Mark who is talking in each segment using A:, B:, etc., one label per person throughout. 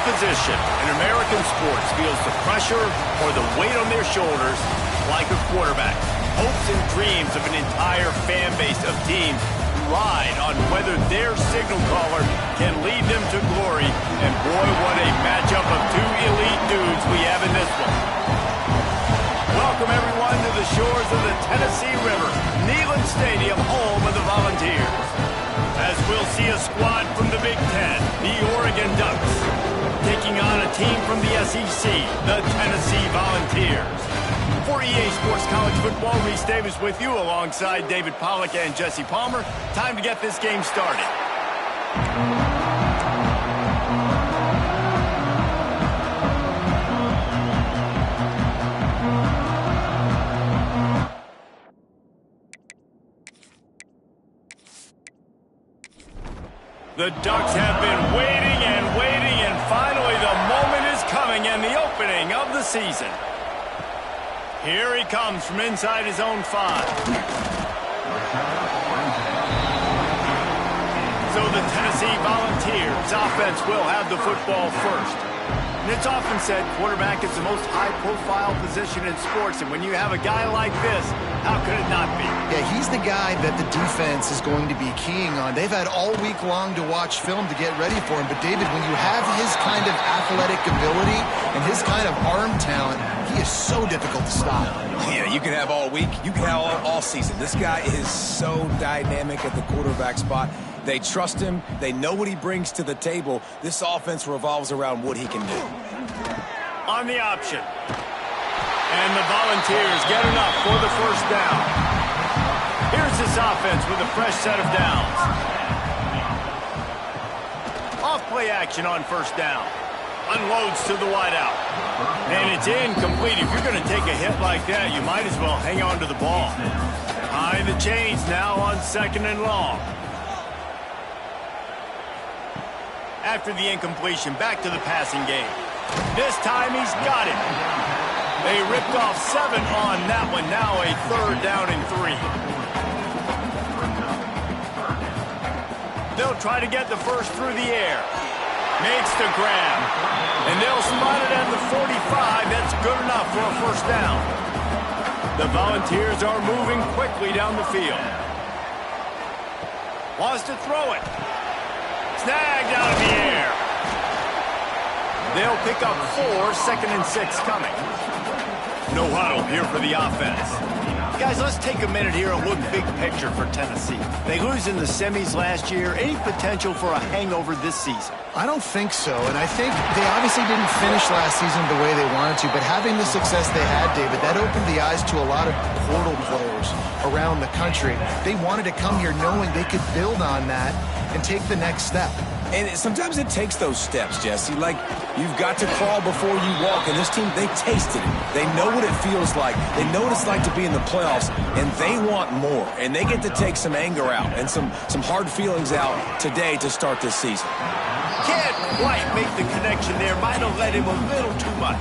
A: position in American sports feels the pressure or the weight on their shoulders like a quarterback. Hopes and dreams of an entire fan base of teams ride on whether their signal caller can lead them to glory. And boy, what a matchup of two elite dudes we have in this one. Welcome everyone to the shores of the Tennessee River, Neyland Stadium, home of the Volunteers. As we'll see a squad from the Big Ten, the Oregon Ducks, taking on a team from the SEC, the Tennessee Volunteers. For EA Sports College Football, Reese Davis with you alongside David Pollack and Jesse Palmer. Time to get this game started. The Ducks have been waiting and finally the moment is coming and the opening of the season. Here he comes from inside his own 5. So the Tennessee Volunteers offense will have the football first. And it's often said quarterback is the most high-profile position in sports, and when you have a guy like this, how could it not be?
B: Yeah, he's the guy that the defense is going to be keying on. They've had all week long to watch film to get ready for him. But, David, when you have his kind of athletic ability and his kind of arm talent, he is so difficult to stop.
C: Yeah, you can have all week. You can have all season. This guy is so dynamic at the quarterback spot. They trust him. They know what he brings to the table. This offense revolves around what he can do.
A: On the option. And the Volunteers get enough for the first down. Here's this offense with a fresh set of downs. Off-play action on first down. Unloads to the wideout. And it's incomplete. If you're going to take a hit like that, you might as well hang on to the ball. Behind the chains now on 2nd and long. After the incompletion, back to the passing game. This time he's got it. They ripped off 7 on that one. Now a 3rd down and 3. They'll try to get the first through the air. Makes the grab. And they'll spot it at the 45. That's good enough for a first down. The Volunteers are moving quickly down the field. Wants to throw it. Snagged out of the air. They'll pick up 4, 2nd and 6 coming. No huddle here for the offense. Guys, let's take a minute here and look big picture for Tennessee. They lose in the semis last year. Any potential for a hangover this season?
B: I don't think so, and I think they obviously didn't finish last season the way they wanted to, but having the success they had, David, that opened the eyes to a lot of portal players around the country. They wanted to come here knowing they could build on that and take the next step.
C: And sometimes it takes those steps, Jesse. Like, you've got to crawl before you walk. And this team, they tasted it. They know what it feels like. They know what it's like to be in the playoffs, and they want more. And they get to take some anger out and some hard feelings out today to start this season.
A: Can't quite make the connection there. Might have led him a little too much.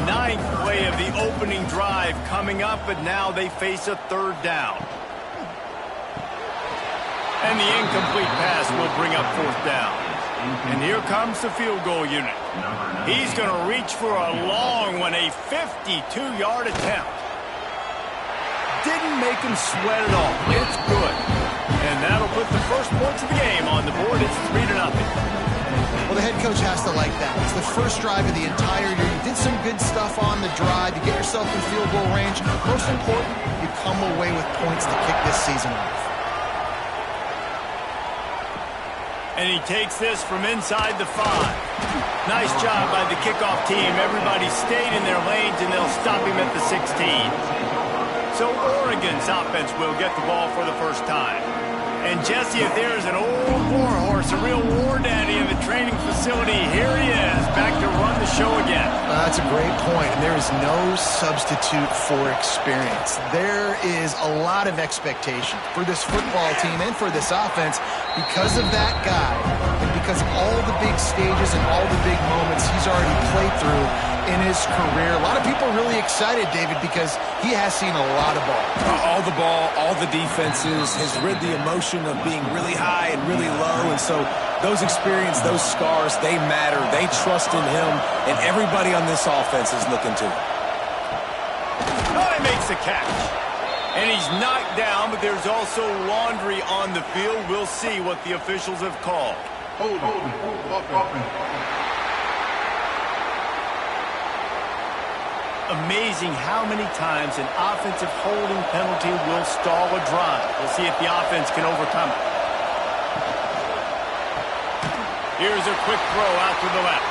A: 9th play of the opening drive coming up, but now they face a 3rd down. And the incomplete pass will bring up 4th down. And here comes the field goal unit. He's going to reach for a long one, a 52-yard attempt. Didn't make him sweat at all. It's good. And that'll put the first points of the game on the board. It's 3-0.
B: Well, the head coach has to like that. It's the first drive of the entire year. You did some good stuff on the drive. You get yourself in field goal range. Most important, you come away with points to kick this season off.
A: And he takes this from inside the 5. Nice job by the kickoff team. Everybody stayed in their lanes, and they'll stop him at the 16. So Oregon's offense will get the ball for the first time. And Jesse, if there's an old warhorse, a real war daddy in the training facility, here he is, back to run the show again.
B: That's a great point, and there is no substitute for experience. There is a lot of expectation for this football team and for this offense because of that guy and because of all the big stages and all the big moments he's already played through in his career. A lot of people are really excited, David, because he has seen a lot of ball.
C: All the ball, all the defenses, has rid the emotion of being really high and really low, and so those experience, those scars, they matter. They trust in him, and everybody on this offense is looking to him.
A: Oh, he makes the catch. And he's knocked down, but there's also laundry on the field. We'll see what the officials have called. Amazing how many times an offensive holding penalty will stall a drive. We'll see if the offense can overcome it. Here's a quick throw out to the left.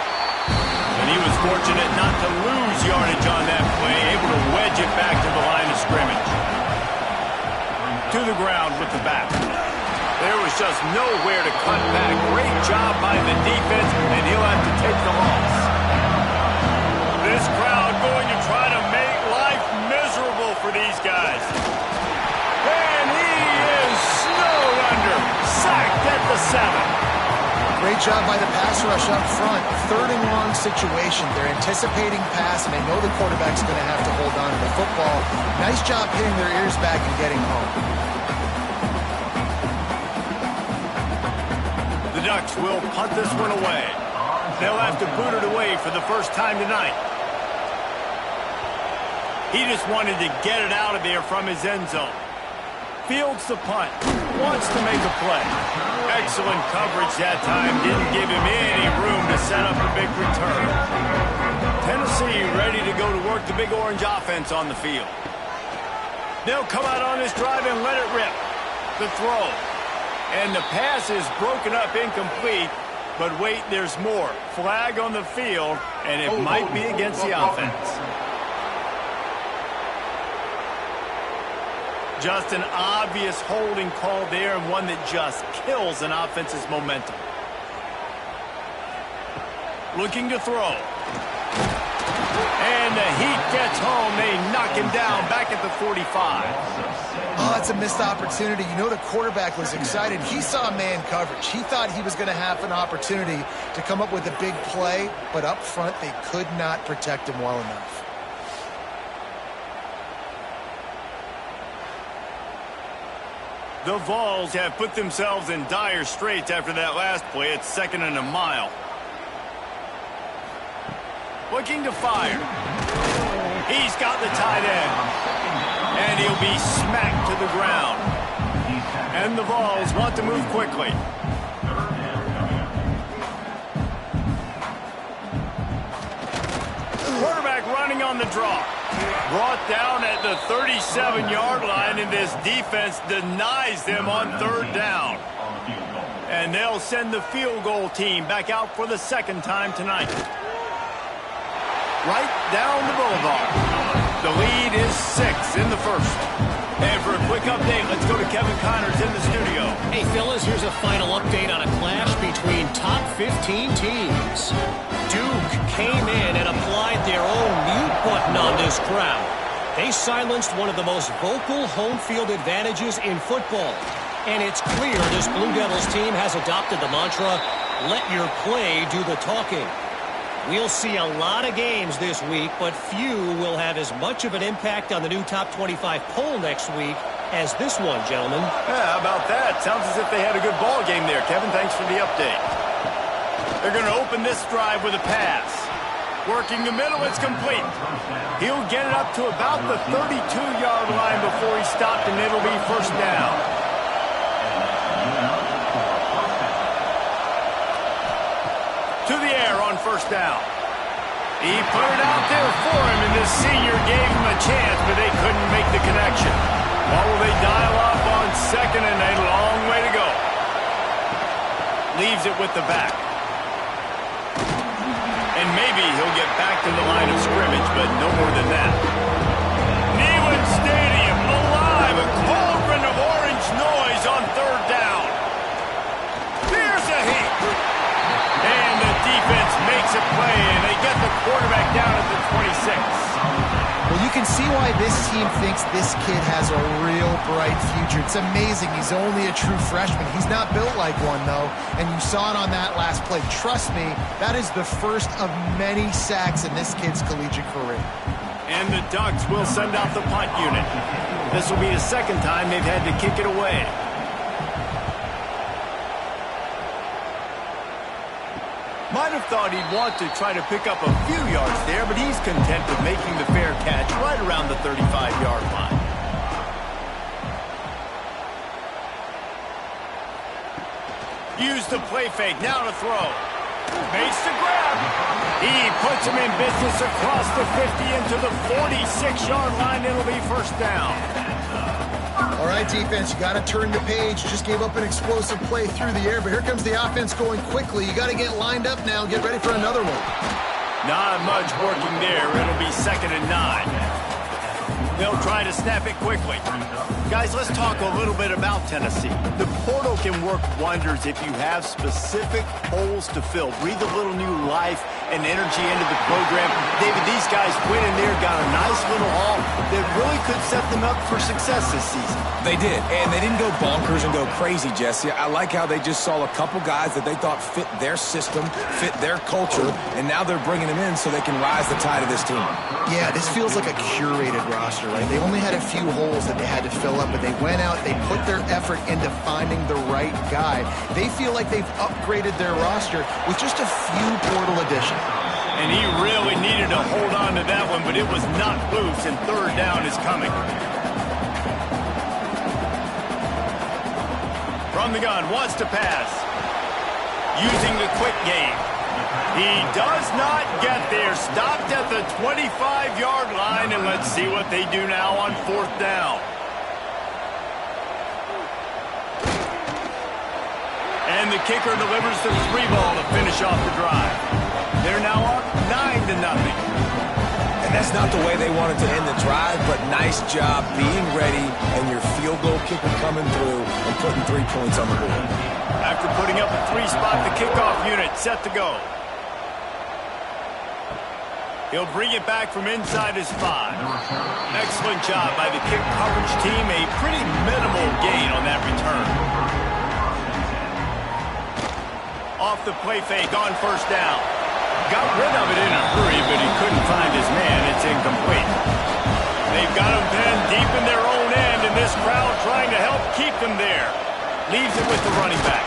A: And he was fortunate not to lose yardage on that play, able to wedge it back to the line of scrimmage. To the ground with the back. There was just nowhere to cut back. Great job by the defense, and he'll have to take the loss. This crowd going to try to make life miserable for these guys. And he is snowed under. Sacked at the 7.
B: Great job by the pass rush up front. 3rd and long situation. They're anticipating pass, and they know the quarterback's going to have to hold on to the football. Nice job hitting their ears back and getting home.
A: The Ducks will punt this one away. They'll have to boot it away for the first time tonight. He just wanted to get it out of there from his end zone. Fields the punt. Wants to make a play. Excellent coverage that time. Didn't give him any room to set up a big return. Tennessee ready to go to work the Big Orange offense on the field. They'll come out on this drive and let it rip. The throw. And the pass is broken up incomplete. But wait, there's more. Flag on the field, and it might be against the offense. Just an obvious holding call there, and one that just kills an offense's momentum. Looking to throw. And the heat gets home. They knock him down back at the 45.
B: Oh, that's a missed opportunity. You know the quarterback was excited. He saw man coverage. He thought he was going to have an opportunity to come up with a big play, but up front they could not protect him well enough.
A: The Vols have put themselves in dire straits after that last play. It's 2nd and a mile. Looking to fire. He's got the tight end. And he'll be smacked to the ground. And the Vols want to move quickly. Quarterback running on the draw. Brought down at the 37-yard line, and this defense denies them on 3rd down. And they'll send the field goal team back out for the 2nd time tonight. Right down the boulevard. The lead is 6 in the 1st. And for a quick update, let's go to Kevin Connors in the studio.
D: Hey, fellas, here's a final update on a clash between top 15 teams. Duke came in and applied their own mute button on this crowd. They silenced one of the most vocal home field advantages in football. And it's clear this Blue Devils team has adopted the mantra, let your play do the talking. We'll see a lot of games this week, but few will have as much of an impact on the new top 25 poll next week as this one, gentlemen.
A: Yeah, how about that? Sounds as if they had a good ball game there. Kevin, thanks for the update. They're going to open this drive with a pass. Working the middle, it's complete. He'll get it up to about the 32-yard line before he stopped, and it'll be 1st down. To the air on 1st down. He put it out there for him, and this senior gave him a chance, but they couldn't make the connection. What will they dial up on 2nd, and a long way to go. Leaves it with the back. And maybe he'll get back to the line of scrimmage, but no more than that. Neyland Stadium alive, a cauldron of orange noise on 3rd down. Here's a heat. And the defense makes a play, and they get the quarterback down at the 26.
B: Well, you can see why this team thinks this kid has a real bright future. It's amazing. He's only a true freshman. He's not built like one, though, and you saw it on that last play. Trust me, that is the first of many sacks in this kid's collegiate career.
A: And the Ducks will send out the punt unit. This will be the 2nd time they've had to kick it away. Might have thought he'd want to try to pick up a few yards there, but he's content with making the fair catch right around the 35-yard line. Use the play fake, now to throw. Makes the grab. He puts him in business across the 50 into the 46-yard line. It'll be first down.
B: All right, defense, you got to turn the page. You just gave up an explosive play through the air, but here comes the offense going quickly. You got to get lined up now and get ready for another one.
A: Not much working there. It'll be 2nd and 9. They'll try to snap it quickly. Guys, let's talk a little bit about Tennessee. The portal can work wonders if you have specific holes to fill. Breathe a little new life and energy into the program. David, these guys went in there, got a nice little haul that really could set them up for success this season.
C: They did, and they didn't go bonkers and go crazy, Jesse. I like how they just saw a couple guys that they thought fit their system, fit their culture, and now they're bringing them in so they can rise the tide of this team.
B: Yeah, this feels like a curated roster, right? They only had a few holes that they had to fill up, but they went out, they put their effort into finding the right guy. They feel like they've upgraded their roster with just a few portal additions.
A: And he really needed to hold on to that one, but it was not loose, and 3rd down is coming. From the gun, wants to pass. Using the quick game. He does not get there. Stopped at the 25-yard line, and let's see what they do now on 4th down. And the kicker delivers the 3 ball to finish off the drive. They're now up 9-0.
C: And that's not the way they wanted to end the drive, but nice job being ready and your field goal kicker coming through and putting 3 points on the board.
A: After putting up a 3-spot, the kickoff unit set to go. He'll bring it back from inside his 5. Excellent job by the kick coverage team. A pretty minimal gain on that return. Off the play fake on 1st down. Got rid of it in a hurry, but he couldn't find his man. It's incomplete. They've got him pinned deep in their own end, and this crowd trying to help keep them there. Leaves it with the running back.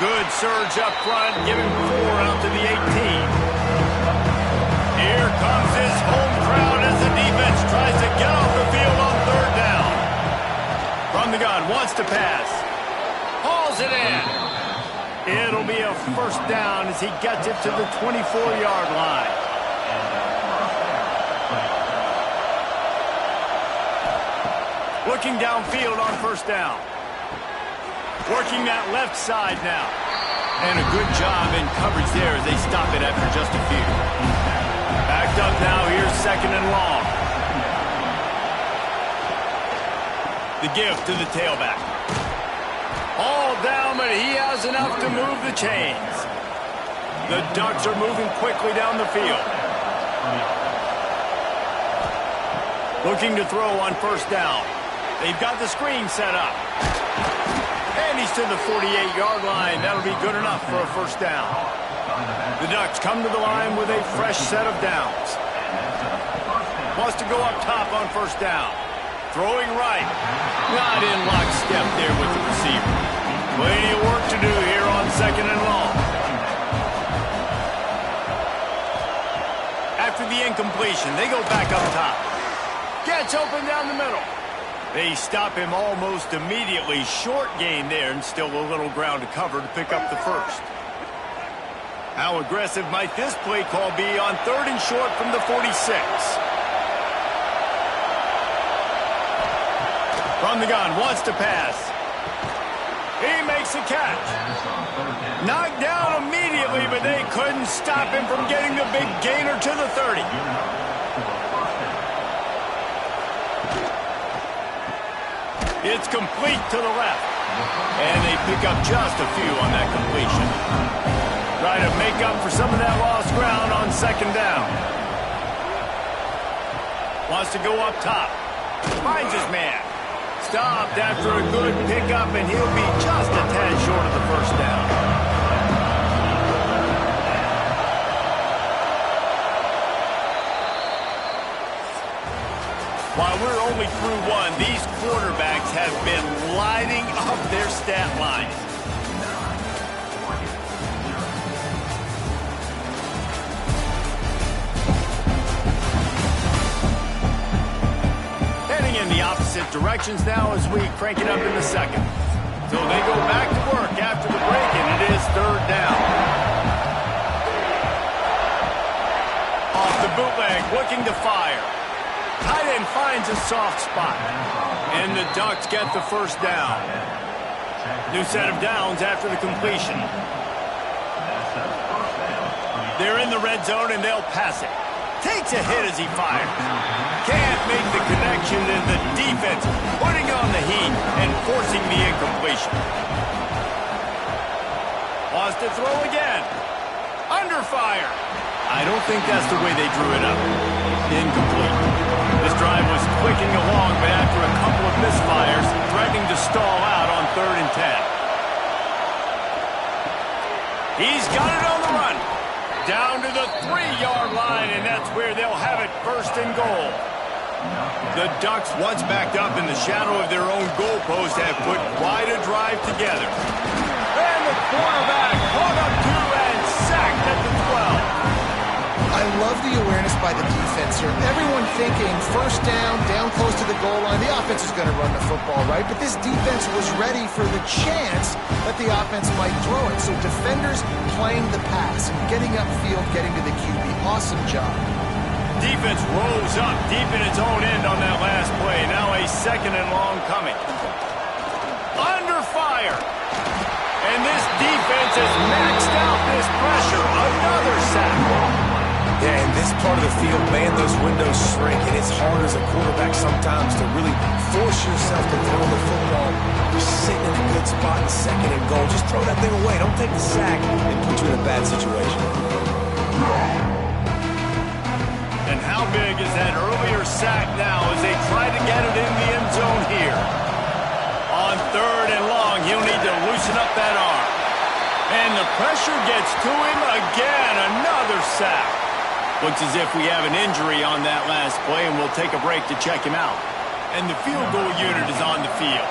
A: Good surge up front, giving 4 out to the 18. Here comes his home crowd as the defense tries to get off the field on 3rd down. From the gun, wants to pass. Hauls it in. It'll be a 1st down as he gets it to the 24-yard line. Looking downfield on 1st down. Working that left side now. And a good job in coverage there as they stop it after just a few. Backed up now, here's 2nd and long. The give to the tailback. All down, but he has enough to move the chains. The Ducks are moving quickly down the field. Looking to throw on 1st down. They've got the screen set up. And he's to the 48-yard line. That'll be good enough for a 1st down. The Ducks come to the line with a fresh set of downs. Wants to go up top on 1st down. Throwing right. Not in lockstep there with the receiver. Plenty of work to do here on 2nd and long. After the incompletion, they go back up top. Gets open down the middle. They stop him almost immediately. Short gain there, and still a little ground to cover to pick up the 1st. How aggressive might this play call be on 3rd and short from the 46? From the gun, wants to pass. He makes the catch. Knocked down immediately, but they couldn't stop him from getting the big gainer to the 30. It's complete to the left. And they pick up just a few on that completion. Try to make up for some of that lost ground on 2nd down. Wants to go up top. Finds his man. Stopped after a good pickup, and he'll be just a tad short of the 1st down. While we're only through 1, these quarterbacks have been lighting up their stat lines. opposite directions now as we crank it up in the second. So they go back to work after the break, and it is third down. Off the bootleg, looking to fire. Tight end finds a soft spot. And the Ducks get the first down. New set of downs after the completion. They're in the red zone, and they'll pass it. Takes a hit as he fires. Can't make the connection, and the defense putting on the heat and forcing the incompletion. Wants to throw again. Under fire. I don't think that's the way they drew it up. Incomplete. This drive was clicking along, but after a couple of misfires, threatening to stall out on 3rd and 10. He's got it on the run. Down to the 3-yard line, and that's where they'll have it, first and goal. The Ducks, once backed up in the shadow of their own goalpost, have put quite a drive together. And the quarterback caught up to and sacked at the 12.
B: I love the awareness by the defense here. Everyone thinking first down, down close to the goal line. The offense is going to run the football, right? But this defense was ready for the chance that the offense might throw it. So defenders playing the pass and getting upfield, getting to the QB. Awesome job.
A: Defense rose up deep in its own end on that last play. Now a second and long coming. Under fire. And this defense has maxed out this pressure. Another sack.
C: Yeah, in this part of the field, man, those windows shrink, and it's hard as a quarterback sometimes to really force yourself to throw the football. You're sitting in a good spot in second and goal. Just throw that thing away. Don't take the sack and put you in a bad situation.
A: And how big is that earlier sack now as they try to get it in the end zone here? On 3rd and long, he'll need to loosen up that arm. And the pressure gets to him again. Another sack. Looks as if we have an injury on that last play, and we'll take a break to check him out. And the field goal unit is on the field.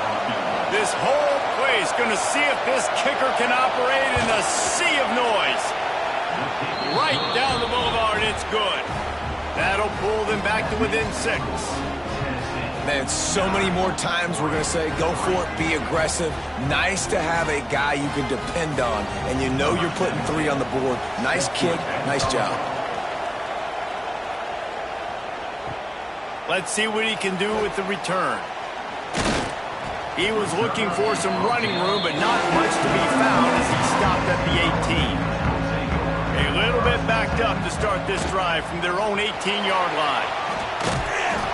A: This whole play is going to see if this kicker can operate in the sea of noise. Right down the boulevard, it's good. That'll pull them back to within 6.
C: Man, so many more times we're going to say, go for it, be aggressive. Nice to have a guy you can depend on, and you know you're putting 3 on the board. Nice kick, nice job.
A: Let's see what he can do with the return. He was looking for some running room, but not much to be found as he stopped at the 18. A little bit backed up to start this drive from their own 18-yard line.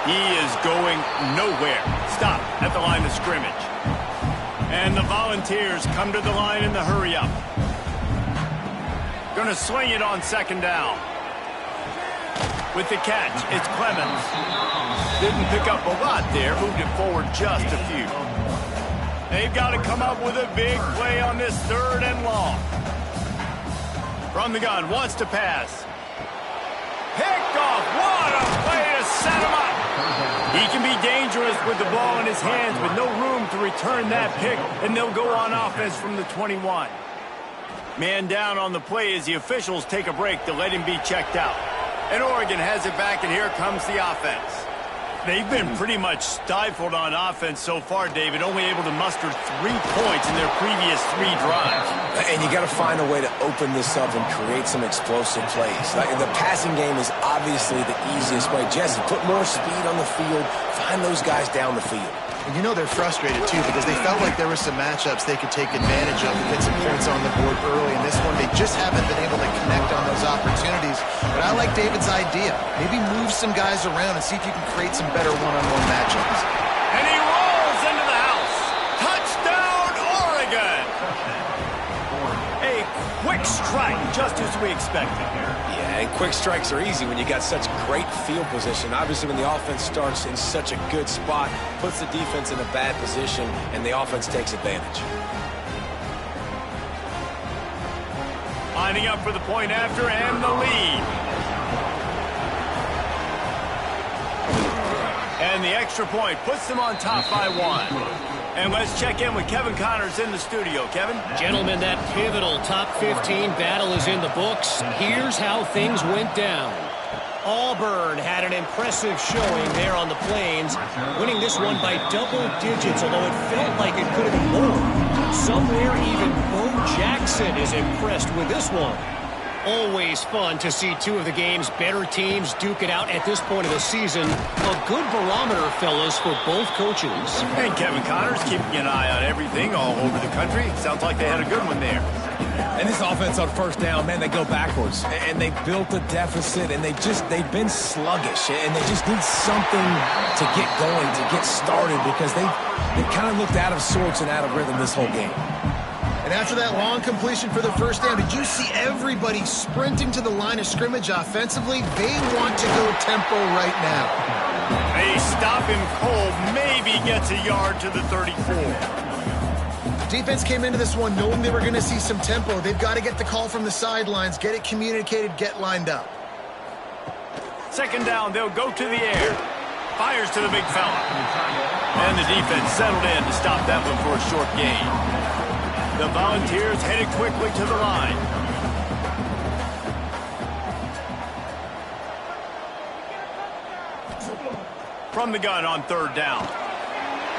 A: He is going nowhere. Stop at the line of scrimmage. And the Volunteers come to the line in the hurry-up. Going to sling it on 2nd down. With the catch, it's Clemens. Didn't pick up a lot there, moved it forward just a few. They've got to come up with a big play on this 3rd and long. From the gun, wants to pass. Picked off, what a play to set him up. He can be dangerous with the ball in his hands, but no room to return that pick, and they'll go on offense from the 21. Man down on the play as the officials take a break to let him be checked out. And Oregon has it back, and here comes the offense. They've been pretty much stifled on offense so far, David, only able to muster 3 points in their previous 3 drives.
C: And you got to find a way to open this up and create some explosive plays. Like, the passing game is obviously the easiest way. Jesse, put more speed on the field, find those guys down the field.
B: And you know they're frustrated, too, because they felt like there were some matchups they could take advantage of and get some points on the board early. In this one, they just haven't been able to connect on those opportunities. But I like David's idea. Maybe move some guys around and see if you can create some better one-on-one matchups.
A: And he rolls into the house. Touchdown, Oregon! A quick strike, just as we expected.
C: Yeah, and quick strikes are easy when you got such great field position. Obviously, when the offense starts in such a good spot, puts the defense in a bad position, and the offense takes advantage.
A: Lining up for the point after and the lead. And the extra point puts them on top by 1. And let's check in with Kevin Connors in the studio. Kevin?
D: Gentlemen, that pivotal top 15 battle is in the books. Here's how things went down. Auburn had an impressive showing there on the Plains, winning this one by double digits, although it felt like it could have been more. Somewhere even Bo Jackson is impressed with this one. Always fun to see two of the game's better teams duke it out at this point of the season. A good barometer, fellas, for both coaches.
A: And Kevin Connors keeping an eye on everything all over the country. Sounds like they had a good one there.
C: And this offense on first down, man, they go backwards. And they built a deficit, and they've been sluggish. And they just need something to get going, to get started, because they kind of looked out of sorts and out of rhythm this whole game.
B: And after that long completion for the first down, did you see everybody sprinting to the line of scrimmage offensively? They want to go tempo right now.
A: They stop him cold, maybe gets a yard to the 34.
B: Defense came into this one knowing they were going to see some tempo. They've got to get the call from the sidelines, get it communicated, get lined up.
A: Second down, they'll go to the air. Fires to the big fella. And the defense settled in to stop that one for a short gain. The Volunteers headed quickly to the line. From the gun on third down.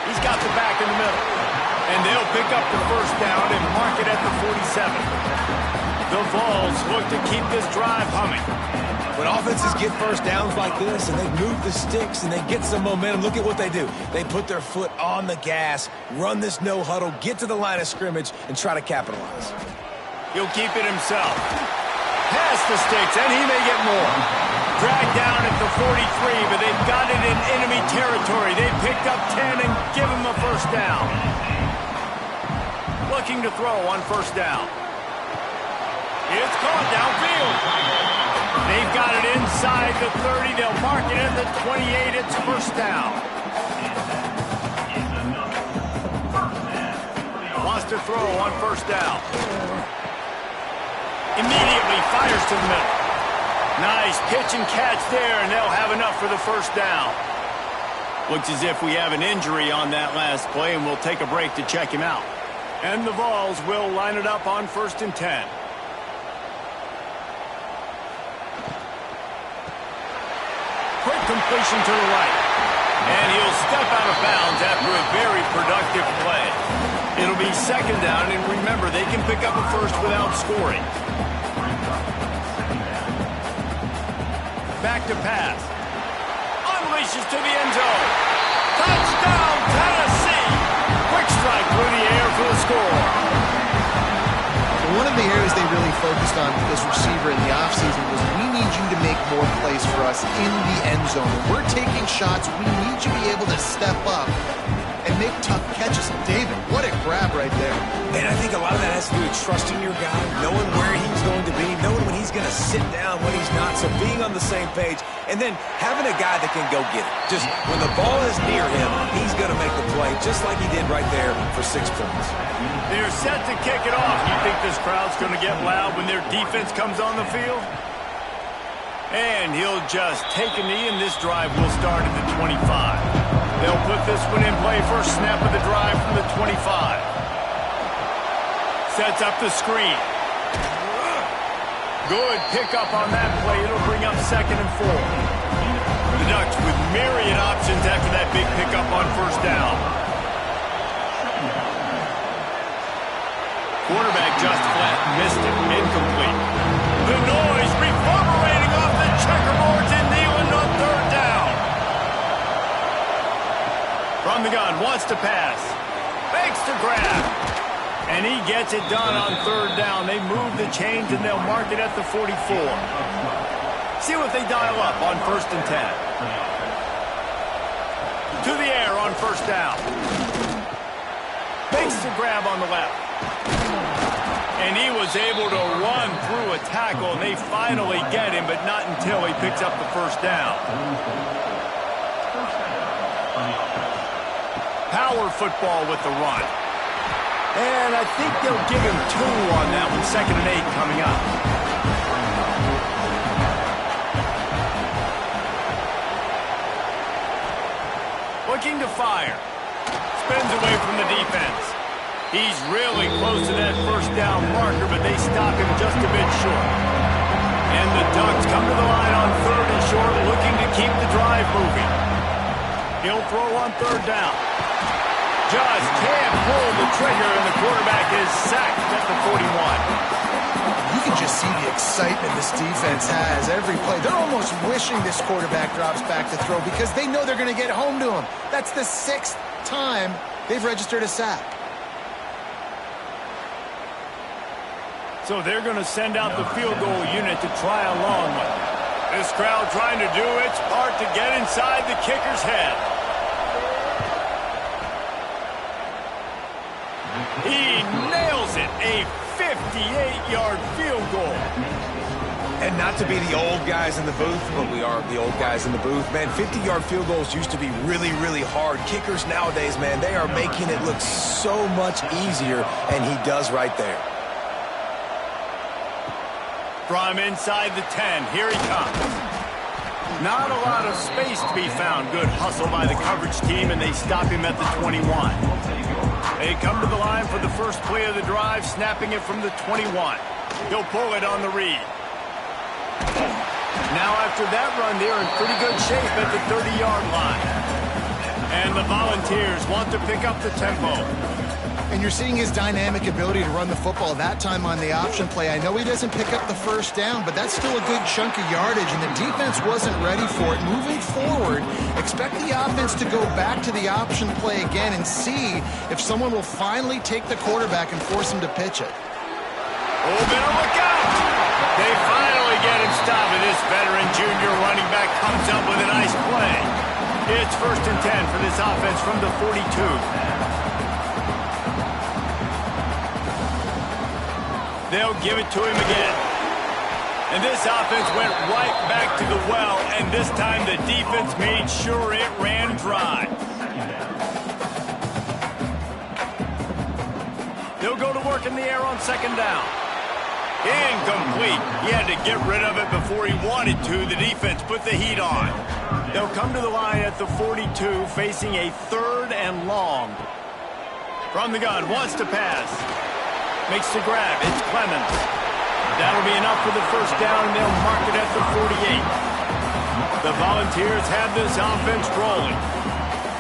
A: He's got the back in the middle. And they'll pick up the first down and mark it at the 47. The Vols look to keep this drive humming.
C: When offenses get first downs like this and they move the sticks and they get some momentum, look at what they do. They put their foot on the gas, run this no huddle, get to the line of scrimmage, and try to capitalize.
A: He'll keep it himself. Past the sticks, and he may get more. Dragged down at the 43, but they've got it in enemy territory. They picked up 10 and give him a first down. Looking to throw on first down. It's caught downfield. They've got it inside the 30. They'll mark it at the 28. It's first down. Wants to throw on first down. Immediately fires to the middle. Nice pitch and catch there, and they'll have enough for the first down. Looks as if we have an injury on that last play, and we'll take a break to check him out. And the Vols will line it up on 1st and 10. Quick completion to the right. And he'll step out of bounds after a very productive play. It'll be second down, and remember, they can pick up a first without scoring. Back to pass. Unleashes to the end zone. Touchdown, Tennessee! Quick strike through the air for the score.
B: One of the areas they really focused on with this receiver in the offseason was, we need you to make more plays for us in the end zone. When we're taking shots, we need you to be able to step up and make tough catches. David, what a grab right there.
C: And I think a lot of that has to do with trusting your guy, knowing where he's going to be, knowing when he's going to sit down, when he's not, so being on the same page, and then having a guy that can go get it. Just when the ball is near him, he's going to make the play, just like he did right there for 6 points.
A: They're set to kick it off. You think this crowd's going to get loud when their defense comes on the field? And he'll just take a knee, and this drive will start at the 25. They'll put this one in play first snap of the drive from the 25. Sets up the screen. Good pickup on that play. It'll bring up 2nd and 4. The Ducks with myriad options after that big pickup on first down. Quarterback just flat missed it. Incomplete. The noise reverberating off the checkerboards in Neyland on third down. From the gun, wants to pass. Fakes to grab. And he gets it done on third down. They move the chains and they'll mark it at the 44. See what they dial up on 1st and 10. To the air on first down. Fakes to grab on the left. And he was able to run through a tackle, and they finally get him, but not until he picks up the first down. Power football with the run. And I think they'll give him 2 on that one. 2nd and 8 coming up. Looking to fire. Spins away from the defense. He's really close to that first down marker, but they stop him just a bit short. And the Ducks come to the line on 3rd and short, looking to keep the drive moving. He'll throw on 3rd down. Just can't pull the trigger, and the quarterback is sacked at the 41.
B: You can just see the excitement this defense has every play. They're almost wishing this quarterback drops back to throw because they know they're going to get home to him. That's the 6th time they've registered a sack.
A: So they're going to send out the field goal unit to try along with it. This crowd trying to do its part to get inside the kicker's head. He nails it. A 58-yard field goal.
C: And not to be the old guys in the booth, but we are the old guys in the booth. Man, 50-yard field goals used to be really, really hard. Kickers nowadays, man, they are making it look so much easier, and he does right there.
A: From inside the 10, here he comes. Not a lot of space to be found. Good hustle by the coverage team, and they stop him at the 21. They come to the line for the first play of the drive, snapping it from the 21. He'll pull it on the read. Now after that run, they're in pretty good shape at the 30-yard line. And the Volunteers want to pick up the tempo.
B: And you're seeing his dynamic ability to run the football that time on the option play. I know he doesn't pick up the first down, but that's still a good chunk of yardage, and the defense wasn't ready for it. Moving forward, expect the offense to go back to the option play again and see if someone will finally take the quarterback and force him to pitch it.
A: Oh, better look out! They finally get him stopped, and this veteran junior running back comes up with a nice play. It's 1st and 10 for this offense from the 42. They'll give it to him again. And this offense went right back to the well, and this time the defense made sure it ran dry. They'll go to work in the air on 2nd down. Incomplete. He had to get rid of it before he wanted to. The defense put the heat on. They'll come to the line at the 42, facing a 3rd and long. From the gun, wants to pass. Makes the grab. It's Clemens. That'll be enough for the first down, and they'll mark it at the 48. The Volunteers have this offense rolling.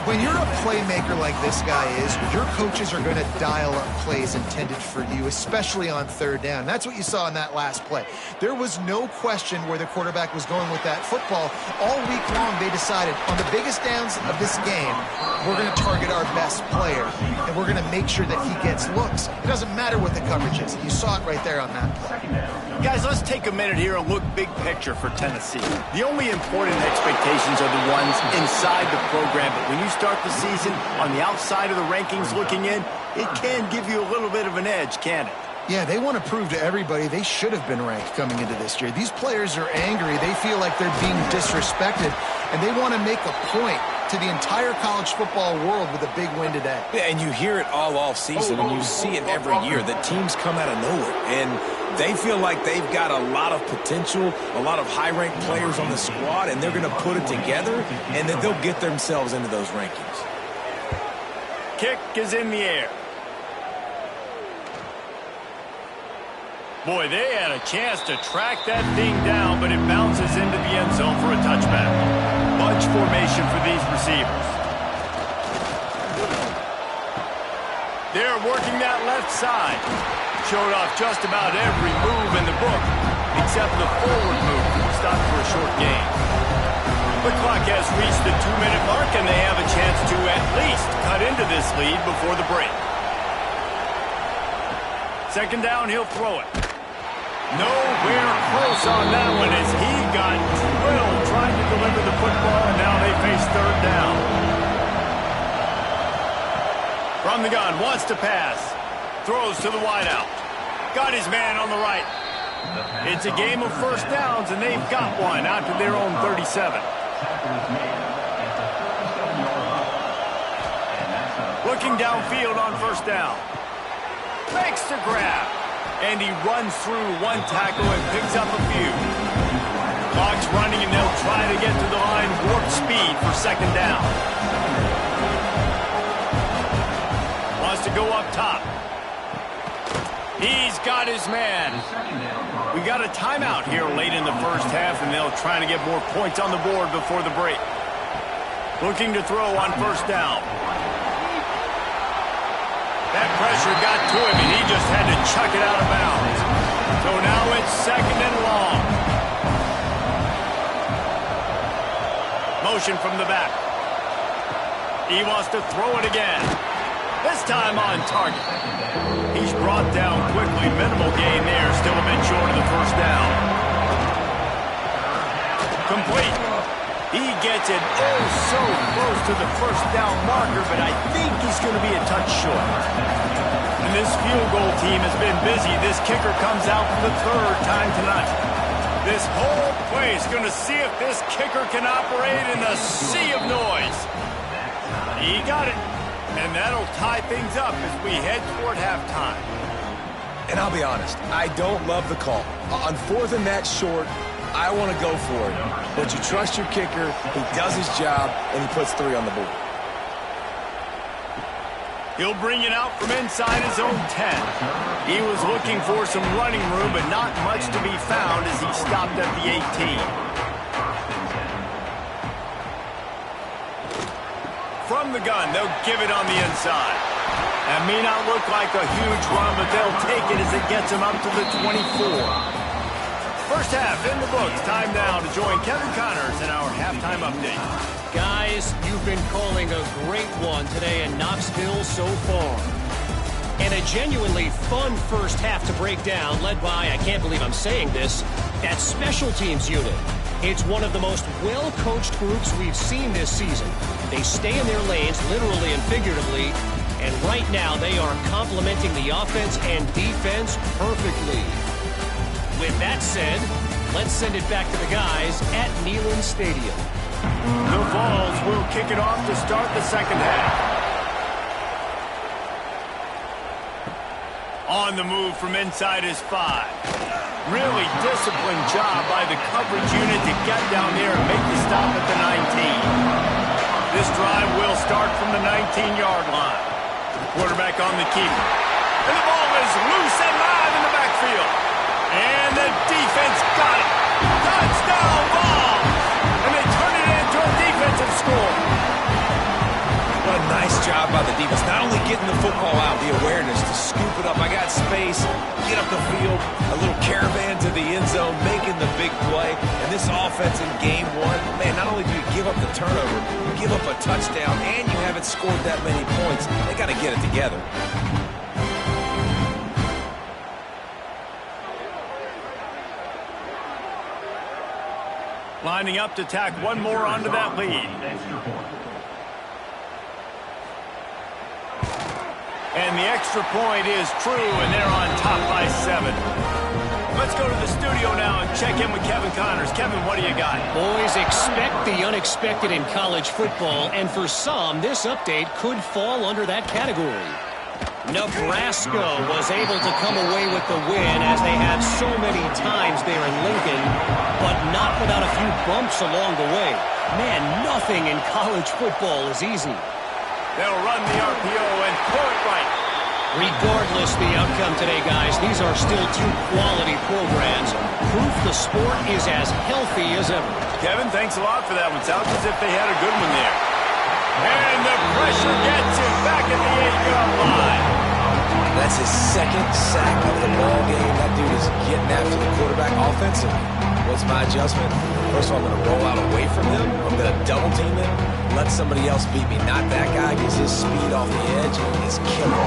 B: When you're a playmaker like this guy is, your coaches are going to dial up plays intended for you, especially on 3rd down. That's what you saw in that last play. There was no question where the quarterback was going with that football. All week long, they decided on the biggest downs of this game, we're going to target our best player, and we're going to make sure that he gets looks. It doesn't matter what the coverage is. You saw it right there on that play.
A: Guys, let's take a minute here and look big picture for Tennessee. The only important expectations are the ones inside the program, but when you start the season on the outside of the rankings looking in, it can give you a little bit of an edge, can't it?
B: Yeah, they want to prove to everybody they should have been ranked coming into this year. These players are angry. They feel like they're being disrespected, and they want to make a point to the entire college football world with a big win today.
C: Yeah, and you hear it all off season, and you see it every year. The teams come out of nowhere, and they feel like they've got a lot of potential, a lot of high-ranked players on the squad, and they're going to put it together, and then they'll get themselves into those rankings.
A: Kick is in the air. Boy, they had a chance to track that thing down, but it bounces into the end zone for a touchback. Bunch formation for these receivers. They're working that left side. Showed off just about every move in the book, except the forward move. Stopped for a short gain. The clock has reached the 2-minute mark, and they have a chance to at least cut into this lead before the break. 2nd down, he'll throw it. Nowhere close on that one as he got drilled trying to deliver the football, and now they face 3rd down. From the gun, wants to pass. Throws to the wideout. Got his man on the right. It's a game of 1st downs, and they've got one out to their own 37. Looking downfield on 1st down. Makes the grab. And he runs through one tackle and picks up a few. Clock's running, and they'll try to get to the line warp speed for 2nd down. Wants to go up top. He's got his man. We got a timeout here late in the first half, and they'll try to get more points on the board before the break. Looking to throw on first down. That pressure got to him, and he just had to chuck it out of bounds. So now it's second and long. Motion from the back. He wants to throw it again. This time on target. He's brought down quickly. Minimal gain there. Still a bit short of the first down. Complete. He gets it oh so close to the first down marker, but I think he's going to be a touch short. And this field goal team has been busy. This kicker comes out for the third time tonight. This whole play is going to see if this kicker can operate in the sea of noise. He got it. And that'll tie things up as we head toward halftime.
C: And I'll be honest, I don't love the call. On fourth and that short, I want to go for it. But you trust your kicker, he does his job, and he puts 3 on the board.
A: He'll bring it out from inside his own 10. He was looking for some running room, but not much to be found as he stopped at the 18. From the gun, they'll give it on the inside. That may not look like a huge run, but they'll take it as it gets them up to the 24. First half in the books. Time now to join Kevin Connors in our halftime update.
D: Guys, you've been calling a great one today in Knoxville so far. And a genuinely fun first half to break down, led by, I can't believe I'm saying this, that special teams unit. It's one of the most well-coached groups we've seen this season. They stay in their lanes, literally and figuratively, and right now they are complementing the offense and defense perfectly. With that said, let's send it back to the guys at Neyland Stadium.
A: The Vols will kick it off to start the second half. On the move from inside his 5. Really disciplined job by the coverage unit to get down there and make the stop at the 19. This drive will start from the 19-yard line. Quarterback on the keeper. And the ball is loose and live in the backfield. And the defense got it. Touchdown ball. And they turn it into a defensive score.
C: What a nice job by the defense. Not only getting the football out, the awareness to scoop it up. I got space, get up the field, a little caravan to the end zone, making the big play. And this offense in game 1, man, not only do you give up the turnover, you give up a touchdown, and you haven't scored that many points. They got to get it together.
A: Lining up to tack one more onto that lead. And the extra point is true, and they're on top by 7. Let's go to the studio now and check in with Kevin Connors. Kevin, what do you got?
D: Boys, expect the unexpected in college football, and for some, this update could fall under that category. Nebraska was able to come away with the win, as they have so many times there in Lincoln, but not without a few bumps along the way. Man, nothing in college football is easy.
A: They'll run the RPO and pull it right.
D: Regardless the outcome today, guys, these are still 2 quality programs. Proof the sport is as healthy as ever.
A: Kevin, thanks a lot for that one. Sounds as if they had a good one there. And the pressure gets him back at the 8-yard line.
C: That's his second sack of the ball game. That dude is getting after the quarterback offensively. What's my adjustment? First of all, I'm going to roll out away from him. I'm going to double team him. Let somebody else beat me. Not that guy, because his speed off the edge is killer.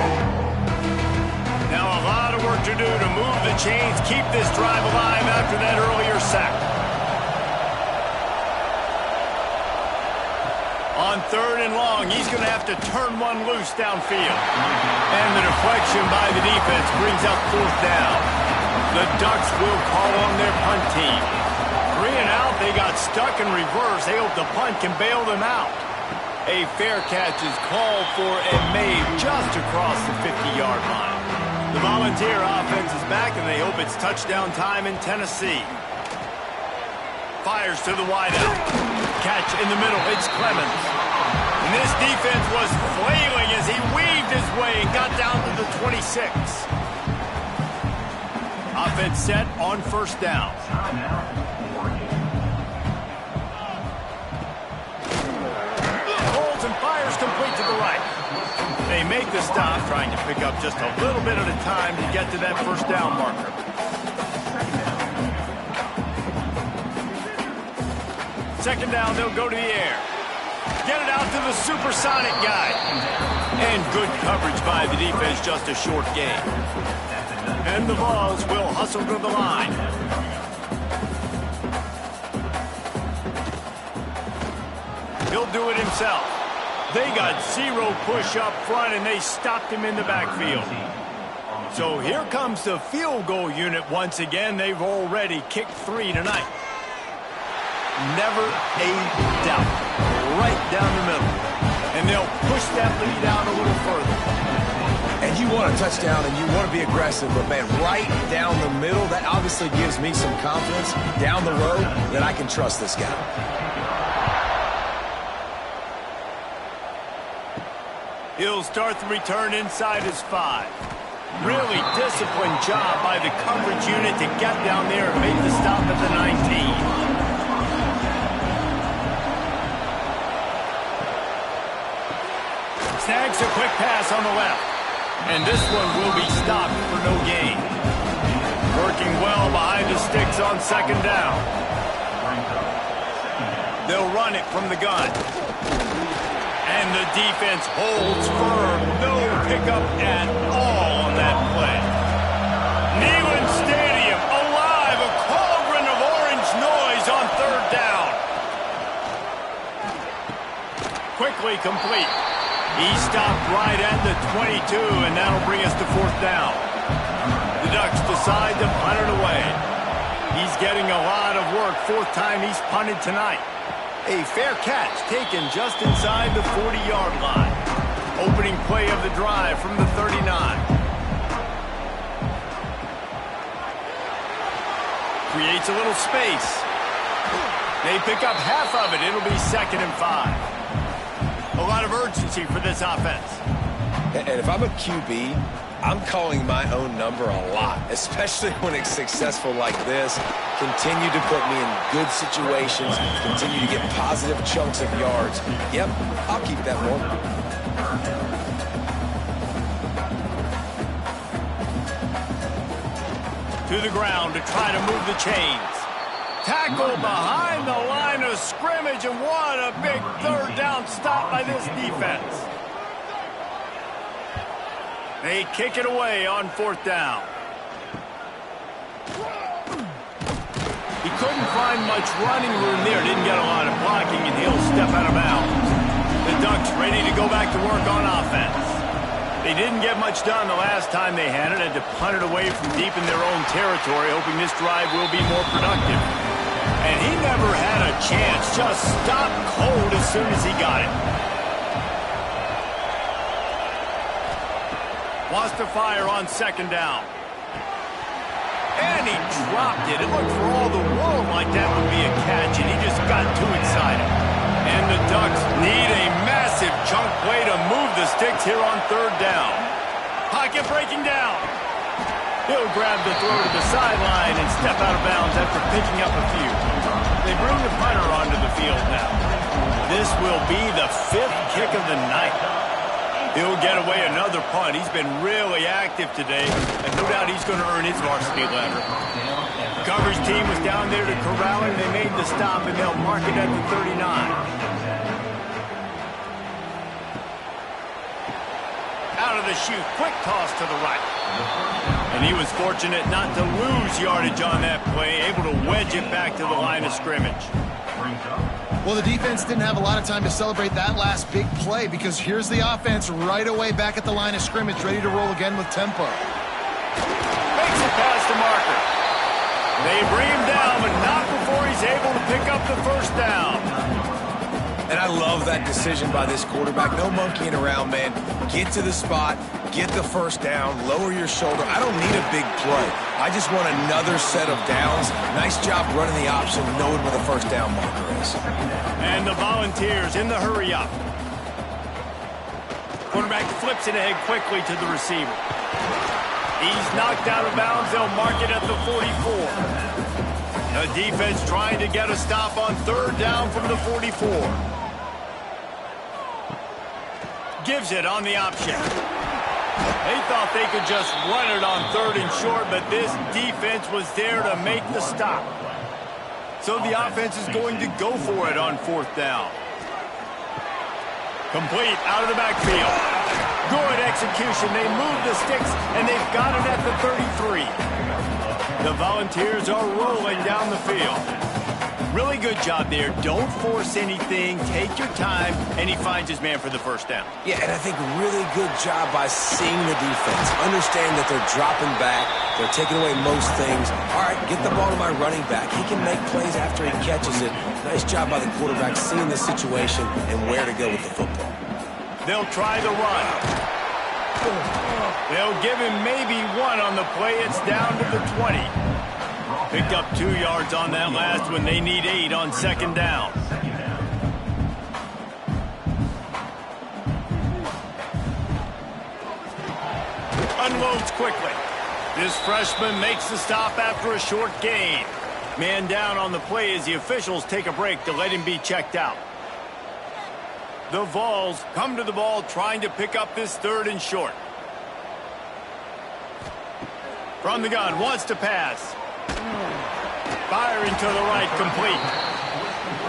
A: Now a lot of work to do to move the chains, keep this drive alive after that earlier sack. On 3rd and long, he's going to have to turn one loose downfield. And the deflection by the defense brings up 4th down. The Ducks will call on their punt team. 3 and out, they got stuck in reverse. They hope the punt can bail them out. A fair catch is called for and made just across the 50-yard line. The Volunteer offense is back, and they hope it's touchdown time in Tennessee. Fires to the wideout. Catch in the middle. It's Clemens. And this defense was flailing as he weaved his way and got down to the 26. offense set on first down. Holds and fires complete to the right. They make the stop, trying to pick up just a little bit at a time to get to that first down marker. Second down, they'll go to the air. Get it out to the supersonic guy. And good coverage by the defense, just a short gain. And the Vols will hustle to the line. He'll do it himself. They got zero push up front, and they stopped him in the backfield. So here comes the field goal unit once again. They've already kicked 3 tonight. Never a doubt. Right down the middle. And they'll push that lead out a little further.
C: And you want a touchdown, and you want to be aggressive, but, man, right down the middle, that obviously gives me some confidence down the road that I can trust this guy.
A: He'll start the return inside his 5. Really disciplined job by the coverage unit to get down there and make the stop at the 19. Snags a quick pass on the left. And this one will be stopped for no gain. Working well behind the sticks on second down. They'll run it from the gun. And the defense holds firm. No pickup at all on that play. Neyland Stadium alive. A cauldron of orange noise on third down. Quickly complete. He stopped right at the 22, and that'll bring us to fourth down. The Ducks decide to punt it away. He's getting a lot of work. Fourth time he's punted tonight. A fair catch taken just inside the 40-yard line. Opening play of the drive from the 39. Creates a little space. They pick up half of it. It'll be 2nd and 5. A lot of urgency for this offense.
C: And if I'm a QB, I'm calling my own number a lot, especially when it's successful like this. Continue to put me in good situations, continue to get positive chunks of yards. Yep, I'll keep that one.
A: To the ground to try to move the chains. Tackle behind the line of scrimmage, and what a big third down stop by this defense. They kick it away on fourth down. He couldn't find much running room there. Didn't get a lot of blocking, and he'll step out of bounds. The Ducks ready to go back to work on offense. They didn't get much done the last time they had it. Had to punt it away from deep in their own territory, hoping this drive will be more productive. And he never had a chance. Just stopped cold as soon as he got it. Wants to fire on second down. And he dropped it. It looked for all the world like that would be a catch, and he just got too excited. And the Ducks need a massive chunk play to move the sticks here on third down. Pocket breaking down. He'll grab the throw to the sideline and step out of bounds after picking up a few. They bring the punter onto the field now. This will be the 5th kick of the night. He'll get away another punt. He's been really active today, and no doubt he's going to earn his varsity letter. The coverage team was down there to corral him. They made the stop, and they'll mark it at the 39. Out of the chute, quick toss to the right. And he was fortunate not to lose yardage on that play, able to wedge it back to the line of scrimmage.
B: Well, the defense didn't have a lot of time to celebrate that last big play, because here's the offense right away back at the line of scrimmage, ready to roll again with tempo.
A: Makes it past the marker. They bring him down, but not before he's able to pick up the first down.
C: And I love that decision by this quarterback. No monkeying around, man. Get to the spot, get the first down, lower your shoulder. I don't need a big play. I just want another set of downs. Nice job running the option, knowing where the first down marker is.
A: And the Volunteers in the hurry-up. Quarterback flips it ahead quickly to the receiver. He's knocked out of bounds. They'll mark it at the 44. The defense trying to get a stop on third down from the 44. Gives it on the option. They thought they could just run it on third and short, but this defense was there to make the stop. So the offense is going to go for it on fourth down. Complete out of the backfield. Good execution. They move the sticks, and they've got it at the 33. The Volunteers are rolling down the field. Really good job there. Don't force anything. Take your time, and he finds his man for the first down.
C: Yeah, and I think really good job by seeing the defense. Understand that they're dropping back. They're taking away most things. All right, get the ball to my running back. He can make plays after he catches it. Nice job by the quarterback seeing the situation and where to go with the football.
A: They'll try the run. They'll give him maybe one on the play. It's down to the 20. Picked up 2 yards on that last one. They need 8 on second down. Unloads quickly. This freshman makes the stop after a short gain. Man down on the play as the officials take a break to let him be checked out. The Vols come to the ball trying to pick up this third and short. From the gun, wants to pass. Firing to the right, complete.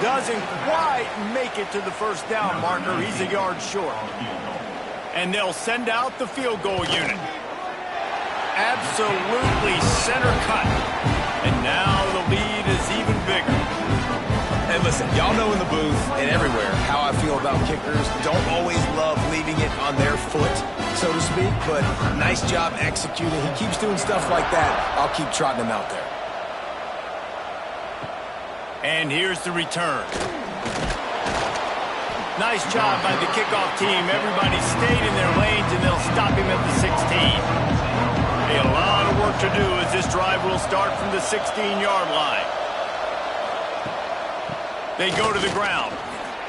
A: Doesn't quite make it to the first down marker. He's a yard short. And they'll send out the field goal unit. Absolutely center cut. And now the lead is even bigger.
C: And listen, y'all know in the booth and everywhere how I feel about kickers. Don't always love leaving it on their foot, so to speak, but nice job executing. He keeps doing stuff like that. I'll keep trotting him out there.
A: And here's the return. Nice job by the kickoff team. Everybody stayed in their lanes, and they'll stop him at the 16. A lot of work to do as this drive will start from the 16-yard line. They go to the ground.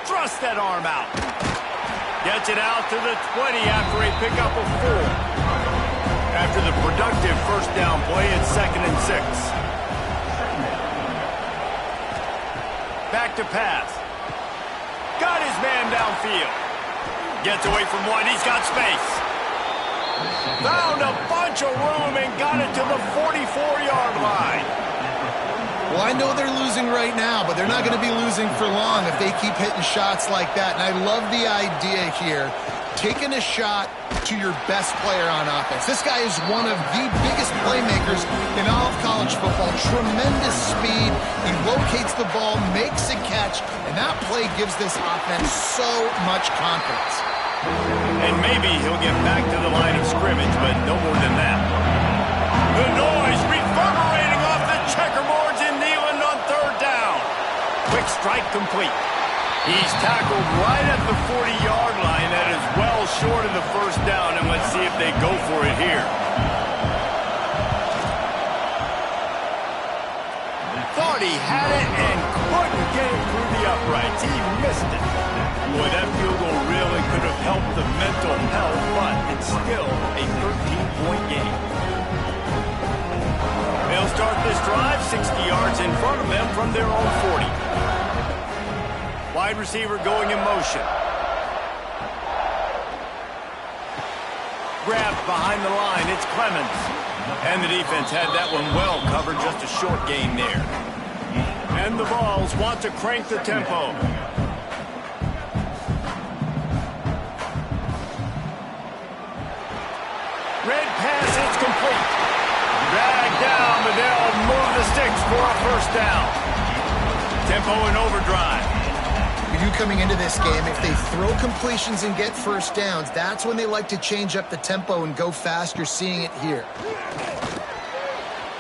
A: Thrust that arm out. Gets it out to the 20 after a pickup of 4. After the productive first down play, it's 2nd and 6. Back to pass. Got his man downfield. Gets away from one. He's got space. Found a bunch of room and got it to the 44-yard line.
B: Well, I know they're losing right now, but they're not going to be losing for long if they keep hitting shots like that. And I love the idea here, taking a shot to your best player on offense. This guy is one of the biggest playmakers in all of college football. Tremendous speed. He locates the ball, makes a catch, and that play gives this offense so much confidence.
A: And maybe he'll get back to the line of scrimmage, but no more than that. The noise reverberating off the checkerboards in Neyland on third down. Quick strike complete. He's tackled right at the 40-yard line. That is well short of the first down, and let's see if they go for it here. Thought he had it and couldn't get it through the uprights. He missed it. Boy, that field goal really could have helped the mental health, but it's still a 13-point game. They'll start this drive 60 yards in front of them from their own 40. Wide receiver going in motion. Grabbed behind the line, it's Clemens. And the defense had that one well covered, just a short gain there. And the Vols want to crank the tempo. Red pass, it's complete. Dragged down, but they'll move the sticks for a first down. Tempo in overdrive.
B: You coming into this game, if they throw completions and get first downs, that's when they like to change up the tempo and go fast. You're seeing it here.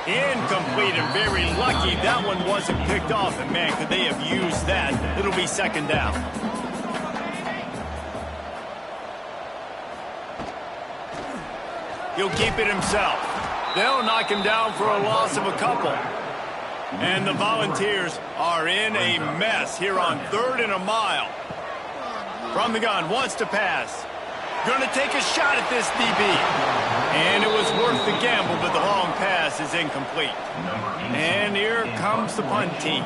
A: Incomplete, and very lucky that one wasn't picked off. And man, could they have used that? It'll be second down. He'll keep it himself. They'll knock him down for a loss of a couple. And the Volunteers are in a mess here on 3rd and a mile. From the gun, wants to pass. Going to take a shot at this DB. And it was worth the gamble, but the long pass is incomplete. And here comes the punt team.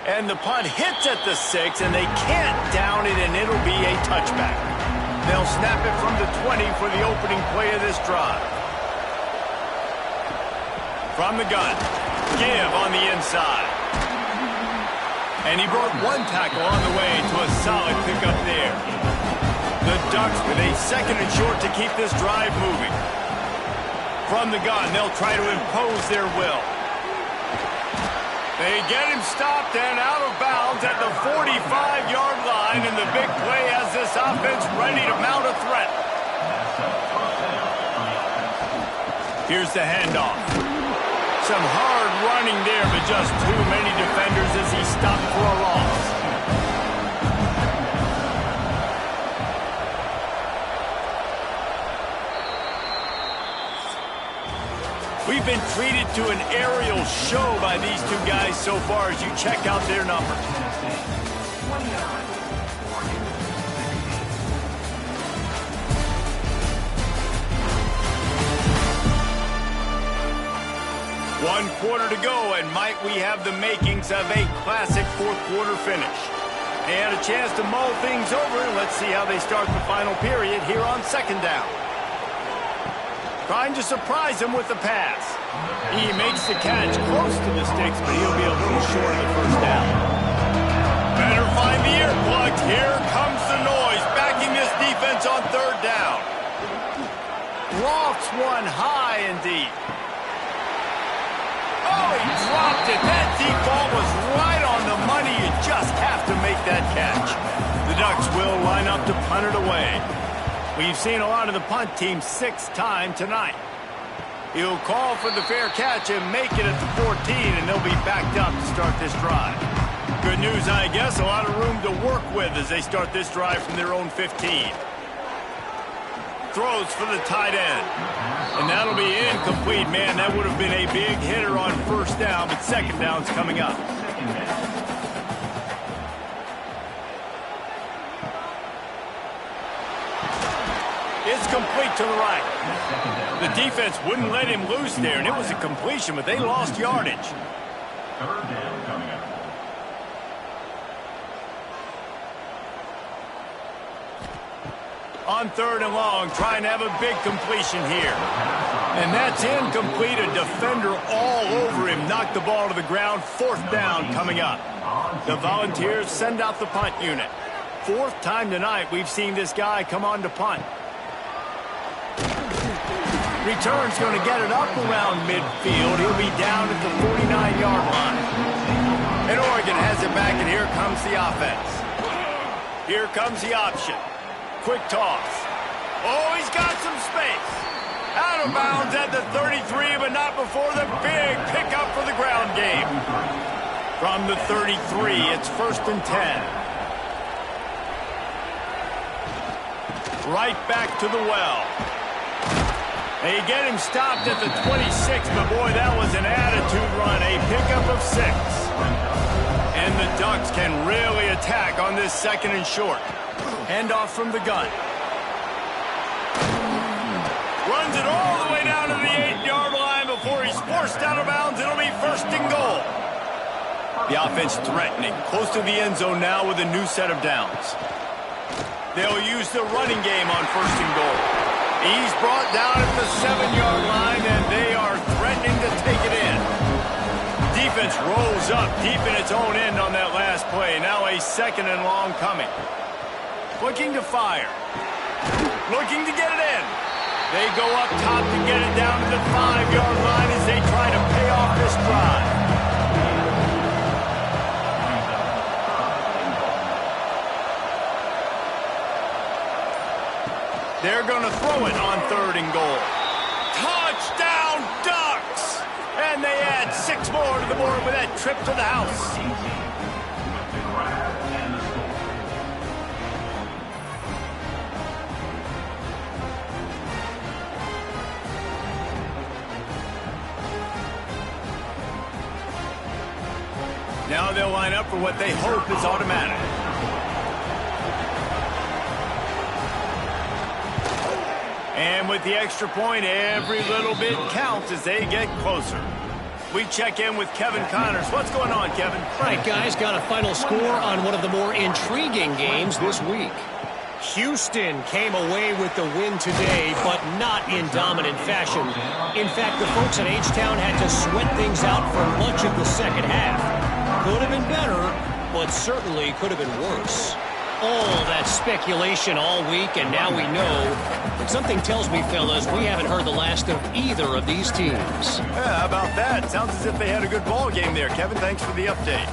A: And the punt hits at the 6, and they can't down it, and it'll be a touchback. They'll snap it from the 20 for the opening play of this drive. From the gun, give on the inside. And he brought one tackle on the way to a solid pickup there. The Ducks with a second and short to keep this drive moving. From the gun, they'll try to impose their will. They get him stopped and out of bounds at the 45-yard line, and the big play has this offense ready to mount a threat. Here's the handoff. Some hard running there, but just too many defenders as he stopped for a loss. We've been treated to an aerial show by these two guys so far as you check out their numbers. One quarter to go, and might we have the makings of a classic fourth-quarter finish. They had a chance to mull things over. Let's see how they start the final period here on second down. Trying to surprise him with the pass. He makes the catch close to the sticks, but he'll be a little short of the first down. Better find the earplugs. Here comes the noise, backing this defense on third down. Lofts one high and deep. Oh, he dropped it. That deep ball was right on the money. You just have to make that catch. The Ducks will line up to punt it away. We've seen a lot of the punt team 6 times tonight. He'll call for the fair catch and make it at the 14, and they'll be backed up to start this drive. Good news, I guess, a lot of room to work with as they start this drive from their own 15. Throws for the tight end. And that'll be incomplete. Man, that would have been a big hitter on first down, but second down's coming up. It's complete to the right. The defense wouldn't let him loose there, and it was a completion, but they lost yardage.
E: Third down coming up.
A: On third and long, trying to have a big completion here. And that's incomplete. A defender all over him. Knocked the ball to the ground. Fourth down coming up. The Volunteers send out the punt unit. Fourth time tonight we've seen this guy come on to punt. Return's going to get it up around midfield. He'll be down at the 49-yard line. And Oregon has it back, and here comes the offense. Here comes the option. Quick toss. Oh, he's got some space. Out of bounds at the 33, but not before the big pickup for the ground game. From the 33, it's first and 10. Right back to the well. They get him stopped at the 26, but boy, that was an attitude run. A pickup of 6. And the Ducks can really attack on this second and short. Handoff from the gun. Runs it all the way down to the 8-yard line before he's forced out of bounds. It'll be first and goal. The offense threatening. Close to the end zone now with a new set of downs. They'll use the running game on first and goal. He's brought down at the 7-yard line, and they are threatening to take it in. Defense rolls up deep in its own end on that last play. Now a second and long coming. Looking to fire. Looking to get it in. They go up top to get it down to the 5-yard line as they try to pay off this drive. They're going to throw it on third and goal. Touchdown, Ducks! And they add 6 more to the board with that trip to the house. Now they'll line up for what they hope is automatic. And with the extra point, every little bit counts as they get closer. We check in with Kevin Connors. What's going on, Kevin?
D: All right, guys, got a final score on one of the more intriguing games this week. Houston came away with the win today, but not in dominant fashion. In fact, the folks at H-Town had to sweat things out for much of the second half. Could have been better, but certainly could have been worse. All that speculation all week, and now we know. But something tells me, fellas, we haven't heard the last of either of these teams.
A: Yeah, how about that? Sounds as if they had a good ball game there. Kevin, thanks for the update.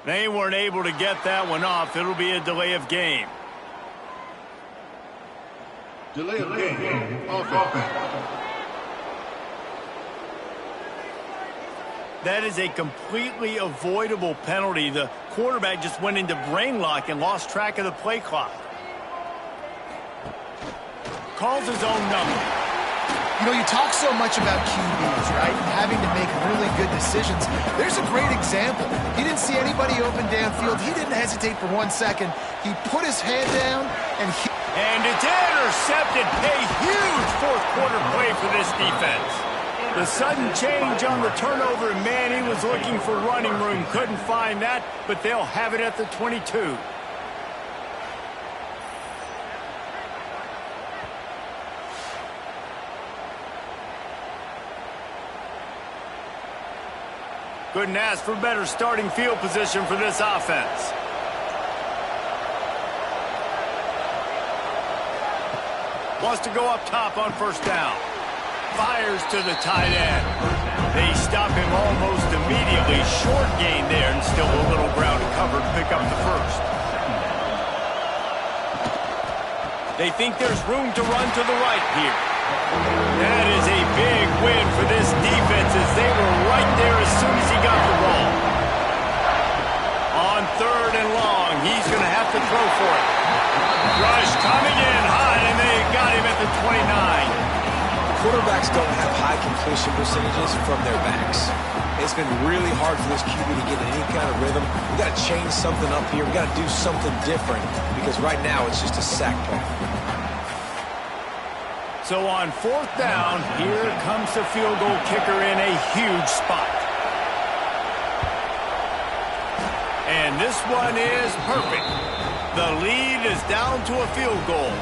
A: They weren't able to get that one off. It'll be a delay of game.
F: Delay of game. Offense.
A: That is a completely avoidable penalty. The quarterback just went into brain lock and lost track of the play clock. Calls his own number.
B: You know, you talk so much about QBs, right? Having to make really good decisions. There's a great example. He didn't see anybody open downfield. He didn't hesitate for 1 second. He put his hand down, and
A: it's intercepted. A huge fourth quarter play for this defense. The sudden change on the turnover, and man, he was looking for running room. Couldn't find that, but they'll have it at the 22. Couldn't ask for better starting field position for this offense. Wants to go up top on first down. Fires to the tight end. They stop him almost immediately. Short gain there, and still a little ground covered to pick up the first. They think there's room to run to the right here. That is a big win for this defense as they were right there as soon as he got the ball. On third and long, he's going to have to throw for it. Rush coming in hot, and they got him at the 29.
C: Quarterbacks don't have high completion percentages from their backs. It's been really hard for this QB to get in any kind of rhythm. We got to change something up here. We got to do something different because right now it's just a sack play.
A: So on fourth down, here comes the field goal kicker in a huge spot. And this one is perfect. The lead is down to a field goal.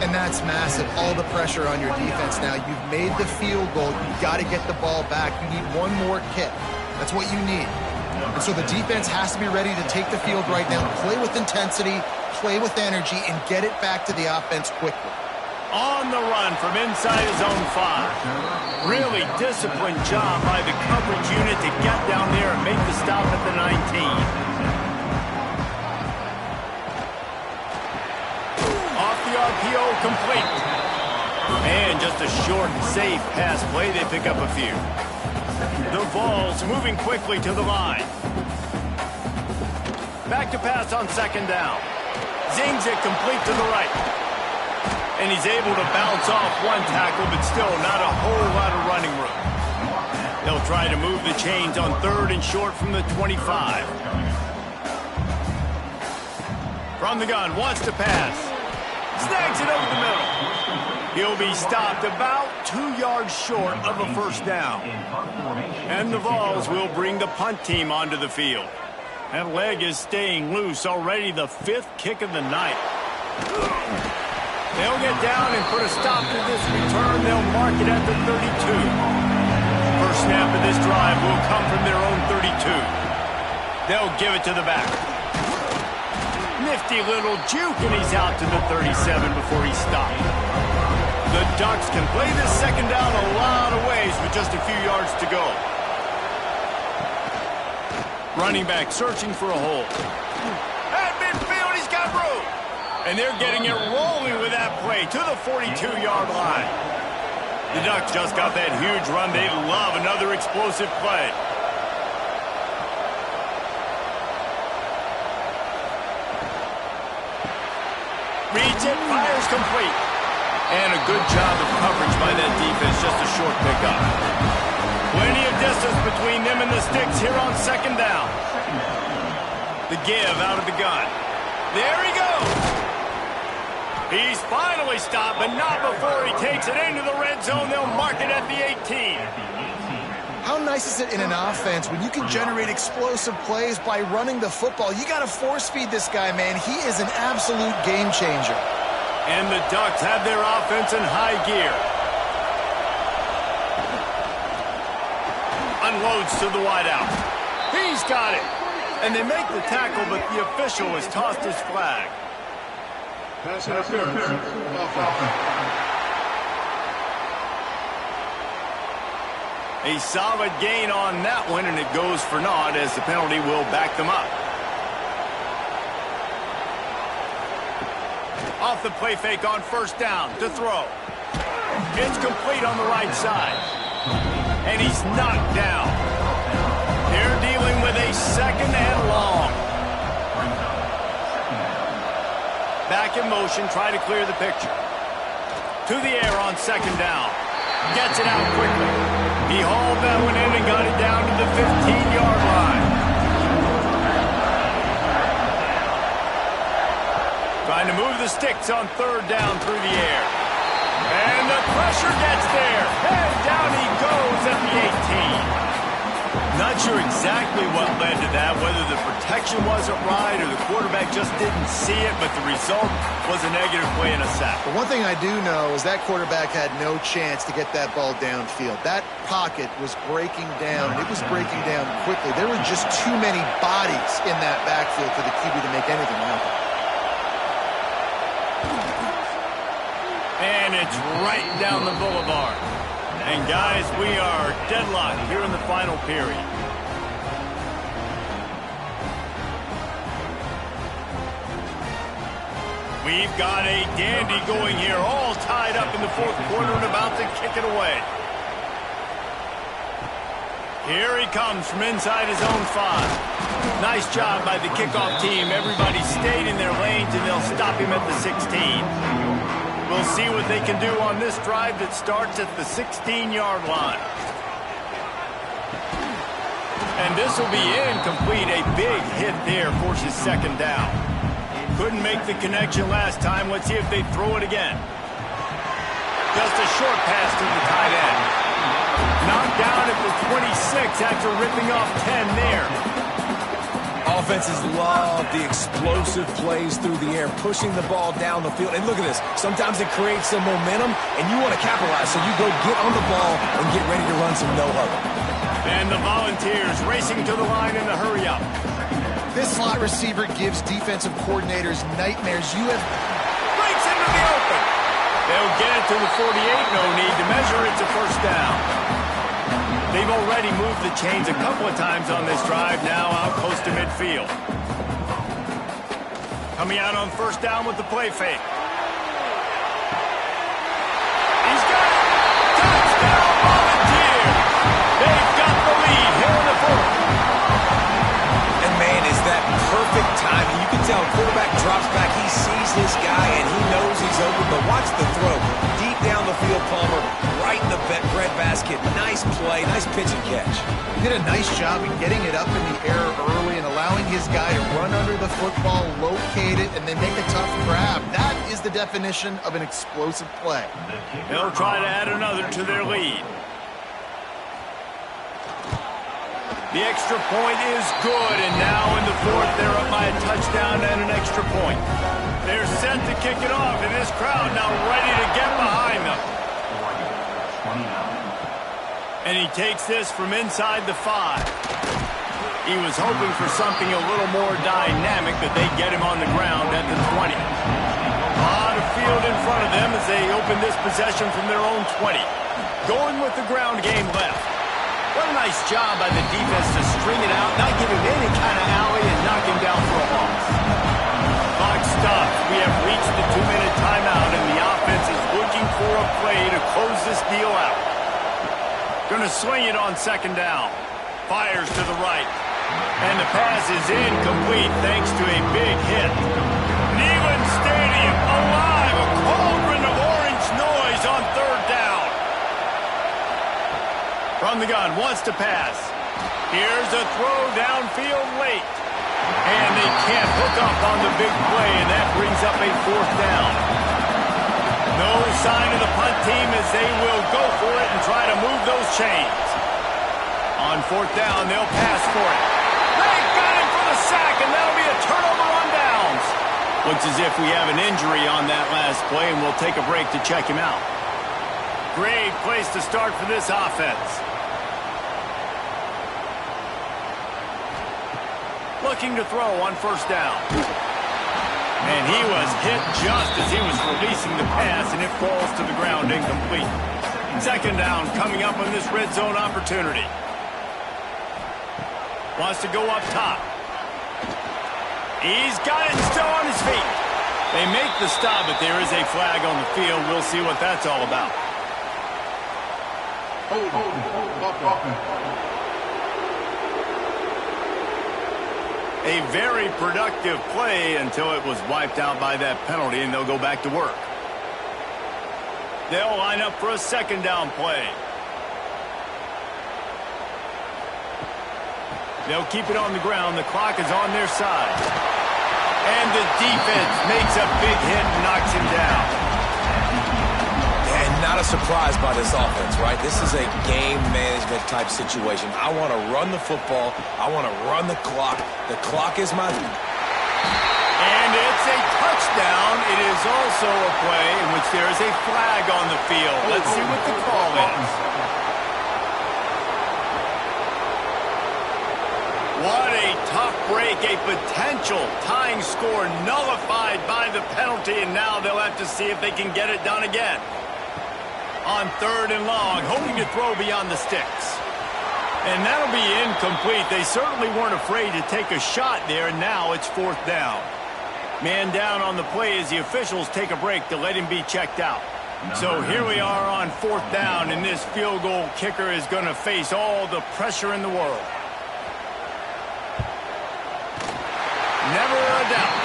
B: And that's massive. All the pressure on your defense now. You've made the field goal. You've got to get the ball back. You need one more kick. That's what you need. And so the defense has to be ready to take the field right now, play with intensity, play with energy, and get it back to the offense quickly.
A: On the run from inside his own 5. Really disciplined job by the coverage unit to get down there and make the stop at the 19. Off the RPO, complete. And just a short, safe pass play. They pick up a few. The Vols moving quickly to the line. Back to pass on second down. Zings it complete to the right. And he's able to bounce off one tackle, but still not a whole lot of running room. They'll try to move the chains on third and short from the 25. From the gun, wants to pass. Snags it over the middle. He'll be stopped about 2 yards short of a first down. And the Vols will bring the punt team onto the field. That leg is staying loose, already the 5th kick of the night. They'll get down and put a stop to this return. They'll mark it at the 32. First snap of this drive will come from their own 32. They'll give it to the back. Nifty little juke, and he's out to the 37 before he's stopped. The Ducks can play this second down a lot of ways with just a few yards to go. Running back searching for a hole. At midfield, he's got room. And they're getting it rolling with that play to the 42-yard line. The Ducks just got that huge run. They love another explosive play. Reads it, fires complete. And a good job of coverage by that defense, just a short pickup. Plenty of distance between them and the sticks here on second down. The give out of the gun. There he goes. He's finally stopped, but not before he takes it into the red zone. They'll mark it at the 18.
B: How nice is it in an offense when you can generate explosive plays by running the football? You got to force feed this guy, man. He is an absolute game changer.
A: And the Ducks have their offense in high gear. Unloads to the wideout. He's got it. And they make the tackle, but the official has tossed his flag.
F: Pass interference. Offense.
A: A solid gain on that one, and it goes for naught as the penalty will back them up. Off the play fake on first down to throw. It's complete on the right side. And he's knocked down. They're dealing with a second and long. Back in motion, try to clear the picture. To the air on second down. Gets it out quickly. He hauled that one in and got it down to the 15-yard line. Trying to move the sticks on third down through the air. And the pressure gets there. And down he goes at the 18. Not sure exactly what led to that, whether the protection wasn't right or the quarterback just didn't see it, but the result was a negative play and a sack.
B: But one thing I do know is that quarterback had no chance to get that ball downfield. That pocket was breaking down. It was breaking down quickly. There were just too many bodies in that backfield for the QB to make anything happen.
A: And it's right down the boulevard. And guys, we are deadlocked here in the final period. We've got a dandy going here, all tied up in the fourth quarter and about to kick it away. Here he comes from inside his own 5. Nice job by the kickoff team. Everybody stayed in their lanes, and they'll stop him at the 16. We'll see what they can do on this drive that starts at the 16-yard line. And this will be incomplete. A big hit there forces second down. Couldn't make the connection last time. Let's see if they throw it again. Just a short pass to the tight end. Knocked down at the 26 after ripping off 10 there.
C: Offenses love the explosive plays through the air, pushing the ball down the field. And look at this. Sometimes it creates some momentum, and you want to capitalize. So you go get on the ball and get ready to run some no-huddle.
A: And the Volunteers racing to the line in the hurry-up.
B: This slot receiver gives defensive coordinators nightmares. You have...
A: Breaks into the open. They'll get it to the 48. No need to measure. It's a first down. They've already moved the chains a couple of times on this drive, now out close to midfield. Coming out on first down with the play fake. He's got it! Touchdown, Volunteers! They've got the lead here in the fourth.
C: And man, is that perfect timing. You can tell quarterback drops back, he sees his guy, and he knows he's open, but watch the throw. Deep down the field, Palmer, right in the breadbasket. Nice play, nice pitch and catch.
B: He did a nice job in getting it up in the air early and allowing his guy to run under the football, locate it, and then make a tough grab. That is the definition of an explosive play.
A: They'll try to add another to their lead. The extra point is good, and now in the fourth, they're up by a touchdown and an extra point. They're set to kick it off, and this crowd now ready to get behind them. And he takes this from inside the 5. He was hoping for something a little more dynamic, that they get him on the ground at the 20. A lot of field in front of them as they open this possession from their own 20. Going with the ground game left. What a nice job by the defense to string it out, not give him any kind of alley, and knock him down for a loss. Clock stops. We have reached Going to sling it on second down. Fires to the right. And the pass is incomplete thanks to a big hit. Neyland Stadium alive. A cauldron of orange noise on third down. From the gun, wants to pass. Here's a throw downfield late. And they can't hook up on the big play, and that brings up a fourth down. No sign of the punt team as they will go for it and try to move those chains. On fourth down, they'll pass for it. They got him for the sack, and that'll be a turnover on downs. Looks as if we have an injury on that last play, and we'll take a break to check him out. Great place to start for this offense. Looking to throw on first down. And he was hit just as he was releasing the pass, and it falls to the ground incomplete. Second down coming up on this red zone opportunity. Wants to go up top. He's got it still on his feet. They make the stop, but there is a flag on the field. We'll see what that's all about. A very productive play until it was wiped out by that penalty, and they'll go back to work. They'll line up for a second down play. They'll keep it on the ground. The clock is on their side. And the defense makes a big hit and knocks him down.
C: And not a surprise by this offense, right? This is a game management type situation. I want to run the football. I want to run the clock. The clock is my...
A: And it's a touchdown. It is also a play in which there is a flag on the field. Let's see what the call is. What a tough break. A potential tying score nullified by the penalty, and now they'll have to see if they can get it done again. On third and long, hoping to throw beyond the sticks. And that'll be incomplete. They certainly weren't afraid to take a shot there, and now it's fourth down. Man down on the play as the officials take a break to let him be checked out. So here we are on fourth down, and this field goal kicker is going to face all the pressure in the world. Never a doubt.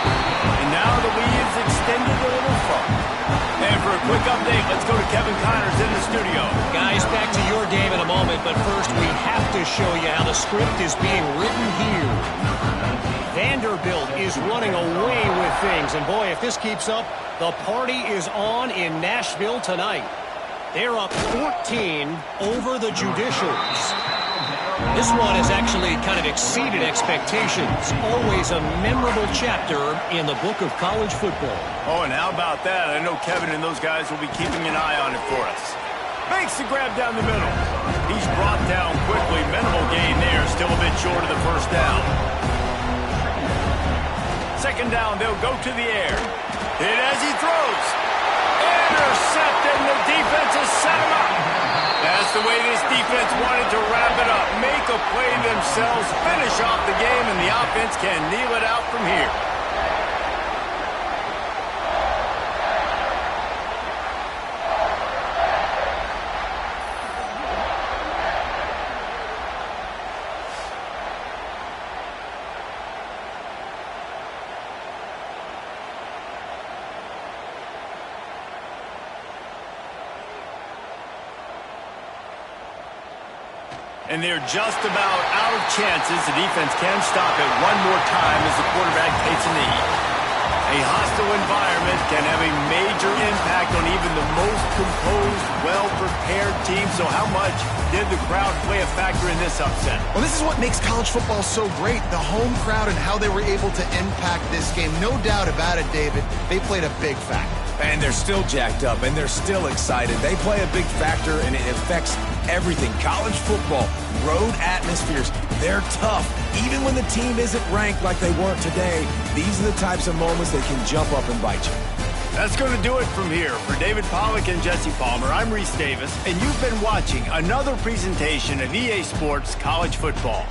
A: And now the lead is extended a little further. And for a quick update, let's go to Kevin Connors in the studio.
D: Guys, back to your game in a moment, but first we have to show you how the script is being written here. Vanderbilt is running away with things, and boy, if this keeps up, the party is on in Nashville tonight. They're up 14 over the Judicials. This one has actually kind of exceeded expectations. Always a memorable chapter in the book of college football.
A: Oh, and how about that? I know Kevin and those guys will be keeping an eye on it for us. Makes the grab down the middle. He's brought down quickly. Minimal gain there. Still a bit short of the first down. Second down, they'll go to the air. Hit as he throws. Intercepted, and the defense has set him up. That's the way this defense wanted to wrap it up. Make a play themselves, finish off the game, and the offense can kneel it out from here. And they're just about out of chances. The defense can stop it one more time as the quarterback takes a knee. A hostile environment can have a major impact on even the most composed, well-prepared team. So how much did the crowd play a factor in this upset?
B: Well, this is what makes college football so great. The home crowd and how they were able to impact this game. No doubt about it, David. They played a big factor.
C: And they're still jacked up, and they're still excited. They play a big factor, and it affects everything. College football, road atmospheres, they're tough. Even when the team isn't ranked like they weren't today, these are the types of moments that can jump up and bite you.
A: That's going to do it from here. For David Pollack and Jesse Palmer, I'm Reese Davis, and you've been watching another presentation of EA Sports College Football.